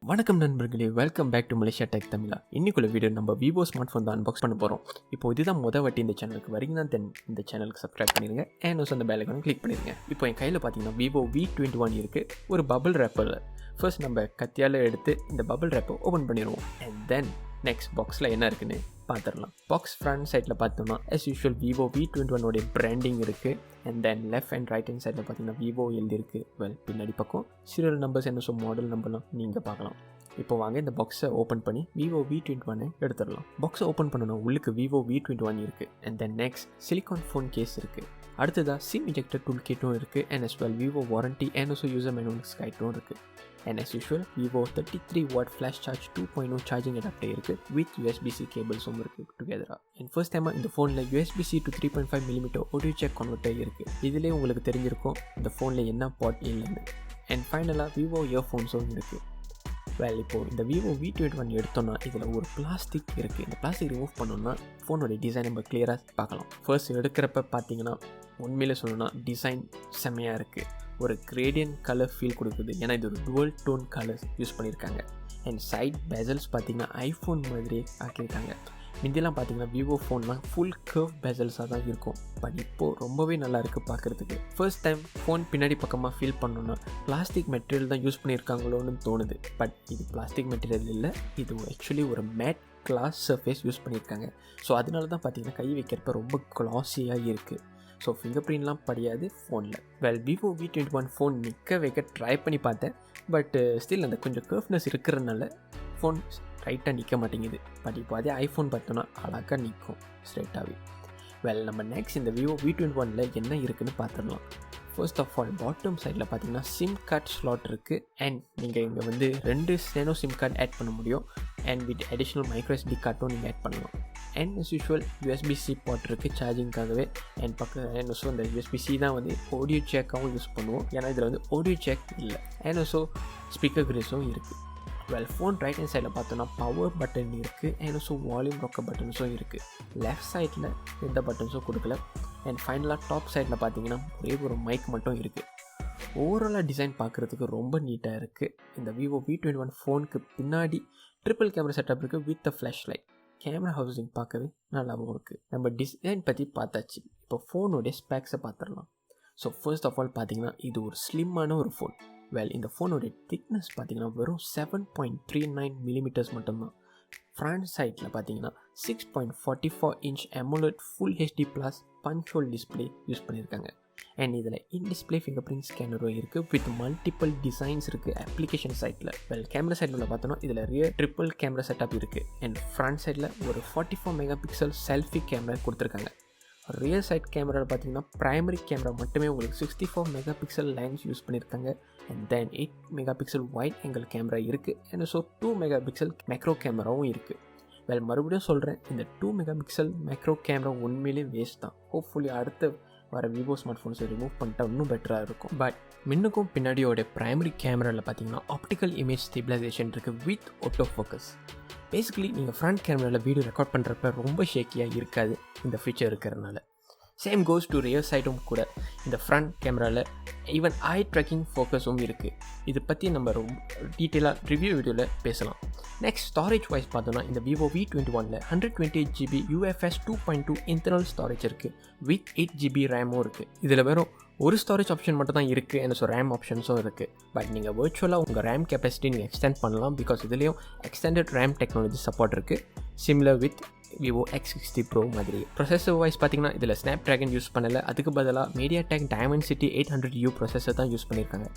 வணக்கம் நண்பர்களே, welcome back to Malaysia tech Tamizha. இன்னைக்குள்ள வீடியோ நம்ம விவோ ஸ்மார்ட் ஃபோன் தான் அன்பாக்ஸ் பண்ண போகிறோம். இப்போ இதுதான் வாட்டி இந்த சேனலுக்கு வரீங்கன்னா தென் இந்த சேனலுக்கு சப்ஸ்கிரைப் பண்ணிடுங்க. அண்ட் ஆல்சோ அந்த பெல் ஐகானை கிளிக் பண்ணிடுங்க. இப்போ என் கையில் பார்த்தீங்கன்னா விவோ V21 இருக்குது. ஒரு பபிள் ரேப்பர். ஃபர்ஸ்ட் நம்ம கத்தியால் எடுத்து இந்த பபிள் ரேப்பை ஓப்பன் பண்ணிடுவோம். அண்ட் தென் நெக்ஸ்ட் பாக்ஸில் என்ன இருக்குன்னு பார்த்துடலாம். பாக்ஸ் ஃப்ரண்ட் சைடில் பார்த்தோம்னா as usual விவோ V21 உடைய பிராண்டிங் இருக்குது. And then left and right hand சைடில் பார்த்தீங்கன்னா விவோ எழுதிருக்கு. பின்னாடி பக்கம் சீரியல் நம்பர்ஸ் என்ன மாடல் நம்பர்லாம் நீங்கள் பார்க்கலாம். இப்போ வாங்க இந்த பாக்ஸை ஓப்பன் பண்ணி விவோ V21 எடுத்துடலாம். பாக்ஸை ஓப்பன் பண்ணணும், உள்ளுக்கு விவோ V21 இருக்குது. And then next silicone phone case இருக்குது. அடுத்ததாக சிம் இஜெக்டர் டூல் கிட்டும் இருக்குது. And as well Vivo warranty and also user manual கைட்டும் இருக்குது. And as usual Vivo 33W flash charge 2.0 charging adapter இருக்குது. வித் USB-C கேபிள்ஸும் இருக்குது டுகெதராக. அண்ட் ஃபர்ஸ்ட் டைமாக இந்த ஃபோனில் USB-C to 3.5mm audio jack converter இருக்குது. இதிலே உங்களுக்கு தெரிஞ்சிருக்கும் இந்த ஃபோனில் என்ன பாட் இல்லைன்னு. அண்ட் ஃபைனலாக விவோ இயர்ஃபோன்ஸும் இருக்குது. இப்போது இந்த விவோ V21 எடுத்தோன்னா இதில் ஒரு பிளாஸ்டிக் இருக்குது. இந்த பிளாஸ்டிக் ரிமூவ் பண்ணோன்னா ஃபோனோடைய டிசைன் நம்ம கிளியராக பார்க்கலாம். ஃபர்ஸ்ட் எடுக்கிறப்ப பார்த்தீங்கன்னா உண்மையிலே சொல்லணும்னா டிசைன் செம்மையாக இருக்குது. ஒரு கிரேடியன்ட் கலர் ஃபீல் கொடுக்குது. ஏன்னா இது ஒரு டுவல் டோன் கலர்ஸ் யூஸ் பண்ணியிருக்காங்க. அண்ட் சைட் பெசல்ஸ் பார்த்தீங்கன்னா ஐஃபோன் மாதிரியே ஆக்கியிருக்காங்க. முந்தியெல்லாம் பார்த்தீங்கன்னா விவோ ஃபோன்லாம் ஃபுல் கர்வ் பெசல்ஸாக தான் இருக்கும். பட் இப்போது ரொம்பவே நல்லா இருக்குது பார்க்குறதுக்கு. ஃபர்ஸ்ட் டைம் ஃபோன் பின்னாடி பக்கமாக ஃபீல் பண்ணோன்னா பிளாஸ்டிக் மெட்டீரியல் தான் யூஸ் பண்ணியிருக்காங்களோன்னு தோணுது. பட் இது பிளாஸ்டிக் மெட்டீரியல் இல்லை, இது ஆக்சுவலி ஒரு மேட் கிளாஸ் சர்ஃபேஸ் யூஸ் பண்ணியிருக்காங்க. ஸோ அதனால தான் பார்த்தீங்கன்னா கை வைக்கிறப்ப ரொம்ப க்ளாஸியாக இருக்குது. ஸோ ஃபிங்கர் பிரிண்ட்லாம் படியாது ஃபோனில். விவோ V21 ஃபோன் நிற்க வைக்க ட்ரை பண்ணி பார்த்தேன். பட் ஸ்டில் அந்த கொஞ்சம் கர்ஃப்னஸ் இருக்கிறதுனால ஃபோன் ரைட்டாக நிற்க மாட்டேங்குது. பட் இப்போ அதே ஐஃபோன் பார்த்தோன்னா அழகாக நிற்கும் ஸ்ட்ரைட்டாகவே. நம்ம நெக்ஸ்ட் இந்த விவோ V21 என்ன இருக்குதுன்னு பார்த்துடலாம். ஃபர்ஸ்ட் ஆஃப் ஆல் பாட்டம் சைடில் பார்த்தீங்கன்னா சிம் கார்ட் ஸ்லாட் இருக்குது. அண்ட் நீங்கள் இங்கே 2 ஸ்டேனோ சிம் கார்டு ஆட் பண்ண முடியும். And with additional micro SD கார்டும் நீங்கள் ஆட் பண்ணலாம். அண்ட் as usual USB-C பாட் இருக்குது சார்ஜிங்காகவே. அண்ட் அண்ட் ஆல்சோ இந்த USB-C தான் ஆடியோ ஜாக்காகவும் யூஸ் பண்ணுவோம். ஏன்னா இதில் ஆடியோ ஜாக் இல்லை. அண்ட் ஆல்சோ ஸ்பீக்கர் கிரேஸும் இருக்குது. ஃபோன் ரைட் ஹேண்ட் சைடில் பார்த்தோன்னா பவர் பட்டன் இருக்குது. அண்ட் ஆல்சோ வால்யூம் ராக்கர் பட்டன்ஸும் இருக்குது. லெஃப்ட் சைடில் எந்த பட்டன்ஸும் கொடுக்கல. அண்ட் ஃபைனலாக டாப் சைடில் பார்த்தீங்கன்னா ஒரு மைக் மட்டும் இருக்குது. ஓவராலாக டிசைன் பார்க்குறதுக்கு ரொம்ப நீட்டாக இருக்குது. இந்த விவோ V21 ஃபோனுக்கு பின்னாடி ட்ரிபிள் கேமரா செட்டப் இருக்குது with a flash light. Camera housing பார்க்கவே நல்லாவும் இருக்குது. நம்ம டிசைன் பற்றி பார்த்தாச்சு. இப்போ ஃபோனுடைய ஸ்பெக்ஸை பார்த்துடலாம். ஸோ ஃபர்ஸ்ட் ஆஃப் ஆல் பார்த்தீங்கன்னா இது ஒரு ஸ்லிம்மான ஒரு ஃபோன். இந்த ஃபோனுடைய திக்னஸ் பார்த்தீங்கன்னா வெறும் 7.39mm மட்டும்தான். ஃப்ரண்ட் சைடில் பார்த்தீங்கன்னா 6.44" AMOLED full HD plus punch hole display use பண்ணியிருக்காங்க. அண்ட் இதில் இன்டிஸ்பிளே ஃபிங்கர் பிரிண்ட் ஸ்கேனரும் இருக்குது வித் மல்டிபிள் டிசைன்ஸ் இருக்குது அப்ளிகேஷன் சைட்டில். கேமரா சைடில் பார்த்தோன்னா இதில் ரியர் ட்ரிபிள் கேமரா செட்டப் இருக்குது. அண்ட் ஃப்ரண்ட் சைடில் ஒரு 44MP செல்ஃபி கேமரா கொடுத்துருக்காங்க. ரியர் சைட் கேமராவில் பார்த்தீங்கன்னா ப்ரைமரி கேமரா மட்டுமே உங்களுக்கு 64MP லென்ஸ் யூஸ் பண்ணியிருக்காங்க. And then 8MP wide angle camera இருக்குது. அண்ட் ஸோ 2MP மேக்ரோ கேமராவும் இருக்குது. மறுபடியும் சொல்கிறேன், இந்த 2MP மேக்ரோ கேமரா உண்மையிலே வேஸ்ட் தான். ஹோப்ஃபுல்லி அடுத்த வர விவோ ஸ்மார்ட் ஃபோன்ஸை ரிமூவ் பண்ணிட்டா இன்னும் பெட்டராக இருக்கும். பட் முன்னுக்கும் பின்னாடியோட ப்ரைமரி கேமராவில் பார்த்தீங்கன்னா ஆப்டிக்கல் இமேஜ் ஸ்டெபிலைசேஷன் இருக்குது வித் ஆட்டோ ஃபோக்கஸ். பேசிக்கலி நீங்கள் ஃப்ரண்ட் கேமராவில் வீடியோ ரெக்கார்ட் பண்ணுறப்ப ரொம்ப ஷேக்கியாக இருக்காது இந்த ஃபீச்சர் இருக்கிறதுனால. சேம் கோஸ் டு ரியர் சைடும் கூட. இந்த ஃப்ரண்ட் கேமராவில் ஈவன் ஐ ட்ராக்கிங் ஃபோக்கஸும் இருக்குது. இதை பற்றி நம்ம ரொம்ப டீட்டெயிலாக ரிவ்யூ வீடியோவில் பேசலாம். நெக்ஸ்ட் ஸ்டோரேஜ் வைஸ் பார்த்தோன்னா இந்த Vivo V21 128GB UFS 2.2 internal storage இருக்குது வித் 8GB ரேமும் இருக்குது. இதில் வெறும் ஒரு ஸ்டோரேஜ் ஆப்ஷன் மட்டும் தான் இருக்குது. என்ன ரேம் ஆப்ஷன்ஸும் இருக்குது. பட் நீங்கள் வர்ச்சுவலாக உங்கள் ரேம் கெப்பாசிட்டி நீங்கள் எக்ஸ்டெண்ட் பண்ணலாம். பிகாஸ் இதுலேயும் எக்ஸ்டெண்டட் ரேம் டெக்னாலஜி சப்போர்ட் இருக்குது. Similar with Vivo X60 Pro மாதிரி. ப்ரொசஸர் வைஸ் பார்த்தீங்கன்னா இதில் ஸ்னாப்ட்ராகன் யூஸ் பண்ணலை. அதுக்கு பதிலாக MediaTek Dimensity 800U ப்ரொசஸர் தான் யூஸ் பண்ணியிருக்காங்க.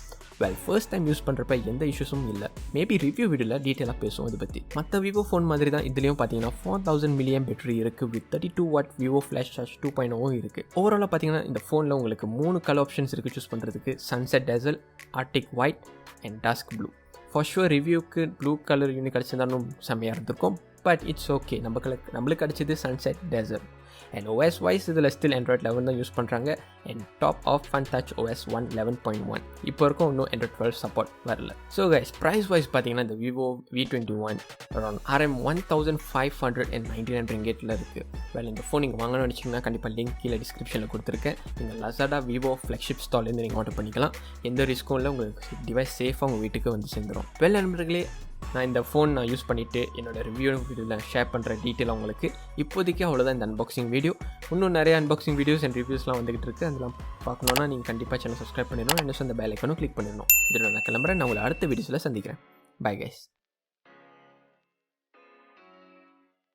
ஃபர்ஸ்ட் டைம் யூஸ் பண்ணுறப்ப எந்த இஷ்யூஸும் இல்லை. மேபி ரிவ்யூ வீடியோவில் டீட்டெயிலாக பேசுவோம் இதை பற்றி. மற்ற விவோ ஃபோன் மாதிரி தான் இதுலேயும் பார்த்தீங்கன்னா 4000mAh பேட்டரி இருக்குது with 32W Vivo flash charge 2.0 இருக்குது. ஓவராலாக பார்த்தீங்கன்னா இந்த ஃபோனில் உங்களுக்கு 3 கலர் ஆப்ஷன்ஸ் இருக்குது சூஸ் பண்ணுறதுக்கு. Sunset dazzle, arctic white and dusk blue. For sure ரிவ்யூக்கு ப்ளூ கலர் யூனிட் கிடச்சிருந்தாலும் செம்மையாக இருந்திருக்கும். பட் இட்ஸ் ஓகே, நம்மளுக்கு கிடச்சிது sunset dazzle. And OS wise இதில் ஸ்டில் Android 11 தான் யூஸ் பண்ணுறாங்க. And top of Funtouch OS 11.1. இப்போ இருக்கும் இன்னும் Android 12 சப்போர்ட் வரல. ஸோ கைஸ் ப்ரைஸ் வைஸ் பார்த்தீங்கன்னா இந்த விவோ V21 அரௌண்ட் RM1599 ரிங்கெட்டில் இருக்குது. இந்த ஃபோன் நீங்கள் வாங்கணும்னு நினச்சிங்கன்னா கண்டிப்பாக லிங்க் கீழே டிஸ்கிரிப்ஷனில் கொடுத்துருக்கேன். நீங்கள் லசாடா விவோ ஃப்ளாக்ஷிப் ஸ்டால்லேருந்து நீங்கள் ஆர்டர் பண்ணிக்கலாம். எந்த ரிஸ்க்கும் இல்லை. உங்களுக்கு டிவைஸ் சேஃபாக உங்கள் வீட்டுக்கு வந்து சேர்ந்துடும். நண்பர்களே, நான் இந்த ஃபோன் யூஸ் பண்ணிவிட்டு என்னோடய வீடியோவில் ஷேர் பண்ணுற டீட்டெயில் உங்களுக்கு. இப்போதைக்கு அவ்வளோதான் இந்த அன்பாக்சிங் வீடியோ. இன்னும் நிறைய அன்பாக்சிங் வீடியோஸ் அண்ட் ரிவ்யூஸ்லாம் வந்துகிட்டு இருக்குது. அதெல்லாம் பார்க்கணுன்னா நீங்கள் கண்டிப்பாக சேனல் சப்ஸ்கிரைப் பண்ணிடணும். இன்னும் அந்த பெல் ஐக்கானும் கிளிக் பண்ணிடணும். இதில் நான் கிளம்புறேன். நான் உங்களை அடுத்த வீடியோஸில் சந்திக்கிறேன். Bye guys.